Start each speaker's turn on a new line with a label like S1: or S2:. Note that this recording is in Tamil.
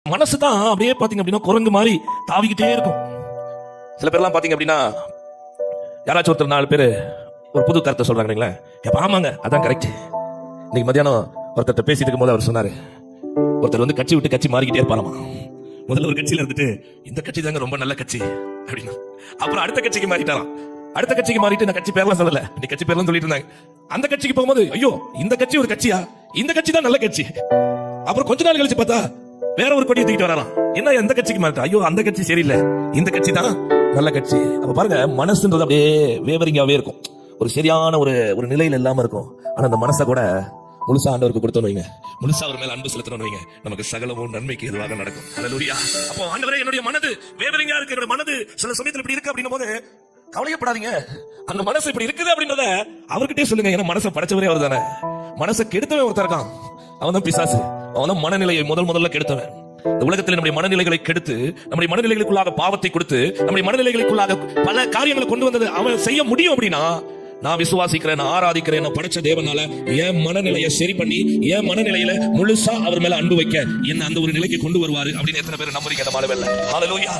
S1: மனசு தான் அப்படியே பாத்தீங்க அப்படின்னா குரங்கு மாதிரி தாவிக்கிட்டே இருக்கும். சில பேர்லாம் பாத்தீங்க அப்படின்னா யாராச்சும் ஒருத்தர் 4 பேர் ஒரு புது கருத்தை சொல்றாங்க. ஆமாங்க அதான் கரெக்ட். இன்னைக்கு மத்தியானம் ஒருத்தர் பேசிட்டு இருக்கும் போது அவர் சொன்னாரு, ஒருத்தர் வந்து கட்சி விட்டு கட்சி மாறிக்கிட்டே இருப்பாராமா. முதல்ல ஒரு கட்சியில இருந்துட்டு இந்த கட்சி தாங்க ரொம்ப நல்ல கட்சி அப்படின்னா, அப்புறம் அடுத்த கட்சிக்கு மாறிட்டாராம். அடுத்த கட்சிக்கு மாறிட்டு இந்த கட்சி பேர்லாம் சொல்லல, இந்த கட்சி பேர்லாம் சொல்லிட்டு இருந்தாங்க. அந்த கட்சிக்கு போகும்போது ஐயோ இந்த கட்சி ஒரு கட்சியா, இந்த கட்சி தான் நல்ல கட்சி. அப்புறம் கொஞ்ச நாள் கழிச்சு பார்த்தா வேற ஒரு கொடியை தூக்கிட்டு வரலாம். என்ன எந்த கட்சிக்கு மாறிட்டா, ஐயோ அந்த கட்சி சரியில்லை, இந்த கட்சி தான் நல்ல கட்சி. அப்ப பாருங்க, மனசுன்றது அப்படியே வேவரிங்காவே இருக்கும், ஒரு சரியான ஒரு நிலையில இல்லாம இருக்கும். ஆனா அந்த மனசை கூட முழுசா ஆண்டவருக்கு கொடுத்தோம் வைங்க, முழுசா அவர் மேல அன்பு செலுத்தணும் வைங்க, நமக்கு சகலமும் நன்மைக்கு எதுவாக நடக்கும். ஹல்லேலூயா. அப்போ ஆண்டவரே என்னுடைய மனது வேவரிங்கா இருக்கு, என்னுடைய மனது சில சமயத்தில் இப்படி இருக்கு அப்படின்னும் போது கவலையப்படாதீங்க. அந்த மனசு இப்படி இருக்குது அப்படின்றத அவர்கிட்டே சொல்லுங்க. ஏன்னா மனசை படைச்சவரே அவர் தானே. மனசை கெடுத்தவன் ஒருத்தர் இருக்கான், அவன் தான் பிசாசு. அவன் தான் மனநிலையை முதல்ல கெடுத்தவன். இந்த உலகத்தில் நம்முடைய மனநிலைகளை கெடுத்து, நம்முடைய மனநிலைகளுக்குள்ளாக பாவத்தை கொடுத்து, நம்முடைய மனநிலைகளுக்குள்ளாக பல காரியங்களை கொண்டு வந்தது அவன் செய்ய முடியும் அப்படின்னா, நான் விசுவாசிக்கிறேன், நான் ஆராதிக்கிறேன், நான் படைச்ச தேவனால என் மனநிலையை சரி பண்ணி, என் மனநிலையில முழுசா அவர் மேல அன்பு வைக்க என்ன அந்த ஒரு நிலைக்கு கொண்டு வருவாரு அப்படின்னு எத்தனை பேர் நம்புறீங்க? ஹல்லேலூயா.